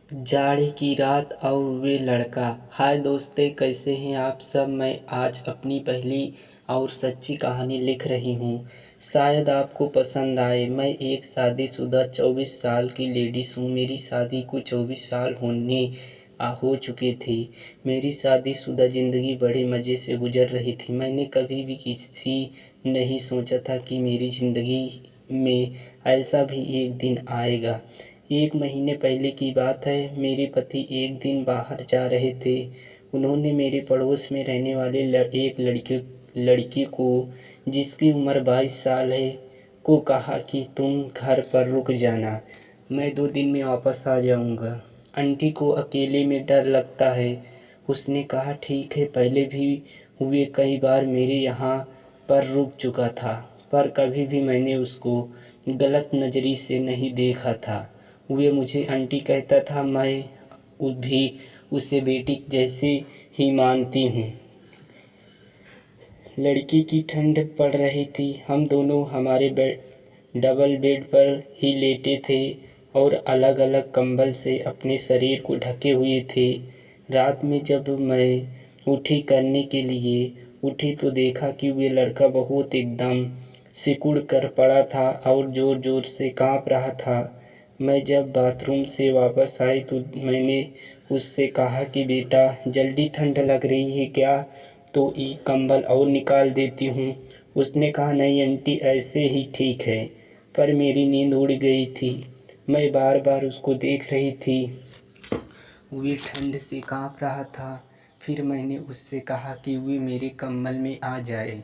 जाड़े की रात और वे लड़का। हाय दोस्ते, कैसे हैं आप सब। मैं आज अपनी पहली और सच्ची कहानी लिख रही हूँ। शायद आपको पसंद आए। मैं एक शादीशुदा 24 साल की लेडीज हूँ। मेरी शादी को 24 साल हो चुके थे। मेरी शादीशुदा ज़िंदगी बड़े मज़े से गुजर रही थी। मैंने कभी भी किसी नहीं सोचा था कि मेरी ज़िंदगी में ऐसा भी एक दिन आएगा। 1 महीने पहले की बात है। मेरे पति एक दिन बाहर जा रहे थे। उन्होंने मेरे पड़ोस में रहने वाले एक लड़की को, जिसकी उम्र 22 साल है, को कहा कि तुम घर पर रुक जाना, मैं 2 दिन में वापस आ जाऊंगा। आंटी को अकेले में डर लगता है। उसने कहा ठीक है। पहले भी हुए कई बार मेरे यहाँ पर रुक चुका था, पर कभी भी मैंने उसको गलत नज़रिए से नहीं देखा था। वे मुझे आंटी कहता था। मैं भी उसे बेटी जैसे ही मानती हूँ। लड़की की ठंड पड़ रही थी। हम दोनों हमारे डबल बेड पर ही लेटे थे और अलग अलग कंबल से अपने शरीर को ढके हुए थे। रात में जब मैं करने के लिए उठी तो देखा कि वे लड़का बहुत एकदम सिकुड़ कर पड़ा था और ज़ोर ज़ोर से काँप रहा था। मैं जब बाथरूम से वापस आई तो मैंने उससे कहा कि बेटा, जल्दी ठंड लग रही है क्या, तो एक कंबल और निकाल देती हूँ। उसने कहा नहीं आंटी, ऐसे ही ठीक है। पर मेरी नींद उड़ गई थी। मैं बार बार उसको देख रही थी। वो ठंड से काँप रहा था। फिर मैंने उससे कहा कि वो मेरे कंबल में आ जाए,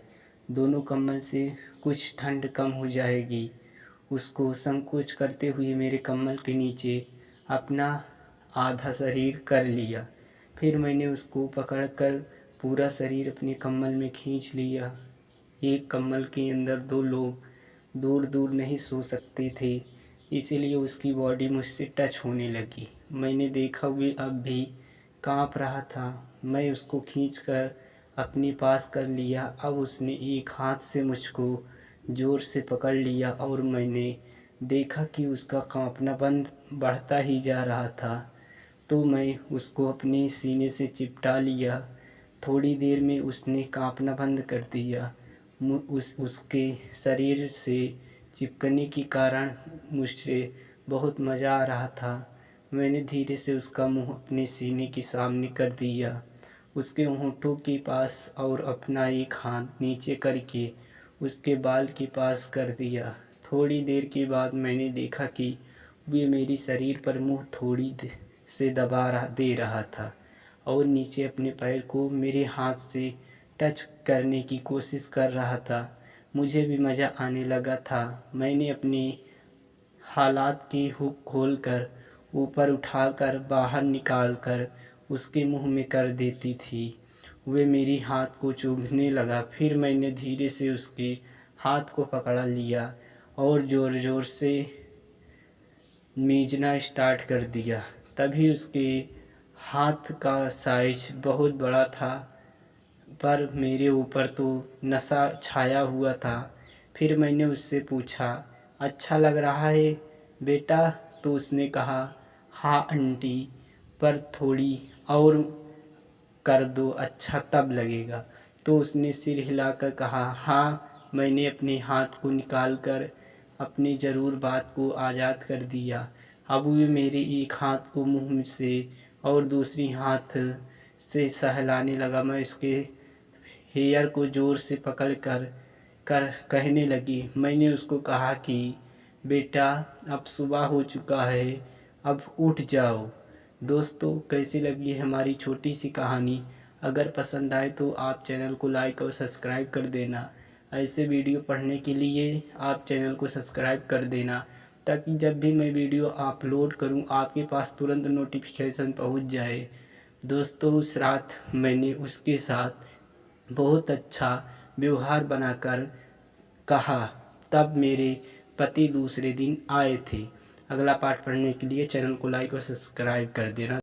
दोनों कंबल से कुछ ठंड कम हो जाएगी। उसको संकोच करते हुए मेरे कंबल के नीचे अपना आधा शरीर कर लिया। फिर मैंने उसको पकड़कर पूरा शरीर अपने कंबल में खींच लिया। एक कंबल के अंदर 2 लोग दूर दूर नहीं सो सकते थे, इसीलिए उसकी बॉडी मुझसे टच होने लगी। मैंने देखा वो अब भी काँप रहा था। मैं उसको खींचकर अपने पास कर लिया। अब उसने एक हाथ से मुझको ज़ोर से पकड़ लिया और मैंने देखा कि उसका काँपना बढ़ता ही जा रहा था। तो मैं उसको अपने सीने से चिपटा लिया। थोड़ी देर में उसने काँपना बंद कर दिया। उसके शरीर से चिपकने के कारण मुझसे बहुत मज़ा आ रहा था। मैंने धीरे से उसका मुंह अपने सीने के सामने कर दिया, उसके होंठों के पास, और अपना एक हाथ नीचे करके उसके बाल के पास कर दिया। थोड़ी देर के बाद मैंने देखा कि वे मेरी शरीर पर मुंह थोड़ी से दे रहा था और नीचे अपने पैर को मेरे हाथ से टच करने की कोशिश कर रहा था। मुझे भी मज़ा आने लगा था। मैंने अपने हालात की हुक खोलकर ऊपर उठाकर बाहर निकालकर उसके मुंह में कर देती थी। वे मेरी हाथ को चूमने लगा। फिर मैंने धीरे से उसके हाथ को पकड़ लिया और ज़ोर ज़ोर से मीजना स्टार्ट कर दिया। तभी उसके हाथ का साइज बहुत बड़ा था, पर मेरे ऊपर तो नशा छाया हुआ था। फिर मैंने उससे पूछा, अच्छा लग रहा है बेटा? तो उसने कहा हाँ आंटी, पर थोड़ी और कर दो, अच्छा तब लगेगा। तो उसने सिर हिलाकर कहा हाँ। मैंने अपने हाथ को निकालकर अपनी ज़रूर बात को आज़ाद कर दिया। अब वो मेरे एक हाथ को मुंह से और दूसरी हाथ से सहलाने लगा। मैं उसके हेयर को ज़ोर से पकड़ कर कहने लगी। मैंने उसको कहा कि बेटा, अब सुबह हो चुका है, अब उठ जाओ। दोस्तों, कैसी लगी है हमारी छोटी सी कहानी? अगर पसंद आए तो आप चैनल को लाइक और सब्सक्राइब कर देना। ऐसे वीडियो पढ़ने के लिए आप चैनल को सब्सक्राइब कर देना, ताकि जब भी मैं वीडियो अपलोड करूं आपके पास तुरंत नोटिफिकेशन पहुंच जाए। दोस्तों, उस रात मैंने उसके साथ बहुत अच्छा व्यवहार बनाकर कहा। तब मेरे पति दूसरे दिन आए थे। अगला पार्ट पढ़ने के लिए चैनल को लाइक और सब्सक्राइब कर देना।